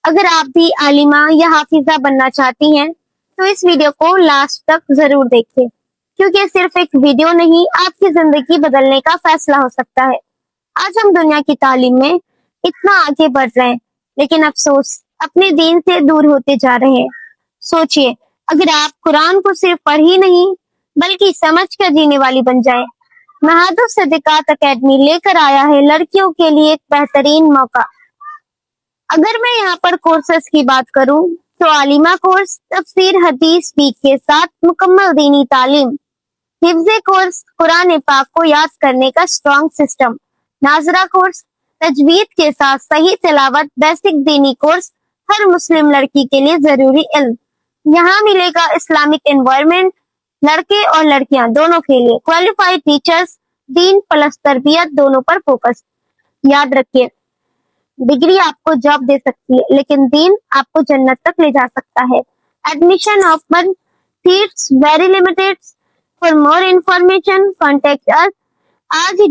اگر آپ بھی عالمہ یا حافظہ بننا چاہتی ہیں تو اس ویڈیو کو لاسٹ تک ضرور دیکھیں، کیونکہ صرف ایک ویڈیو نہیں، آپ کی زندگی بدلنے کا فیصلہ ہو سکتا ہے۔ آج ہم دنیا کی تعلیم میں اتنا آگے بڑھ رہے ہیں، لیکن افسوس اپنے دین سے دور ہوتے جا رہے ہیں۔ سوچئے، اگر آپ قرآن کو صرف پڑھ ہی نہیں بلکہ سمجھ کر جینے والی بن جائیں۔ مہاد الصدیقات اکیڈمی لے کر آیا ہے لڑکیوں کے لیے ایک بہترین موقع۔ اگر میں یہاں پر کورسز کی بات کروں تو عالمہ کورس تفسیر حدیث ویک کے ساتھ مکمل دینی تعلیم، حفظ کورس قرآن پاک کو یاد کرنے کا اسٹرانگ سسٹم، ناظرہ کورس تجوید کے ساتھ صحیح تلاوت، بیسک دینی کورس ہر مسلم لڑکی کے لیے ضروری علم۔ یہاں ملے گا اسلامک انوائرمنٹ، لڑکے اور لڑکیاں دونوں کے لیے کوالیفائڈ ٹیچرز، دین پلس تربیت دونوں پر فوکس۔ یاد رکھیے، ڈگری آپ کو جاب دے سکتی ہے لیکن دین آپ کو جنت تک لے جا سکتا ہے۔ Admission open, seats very limited. For more information contact us۔ آج ہی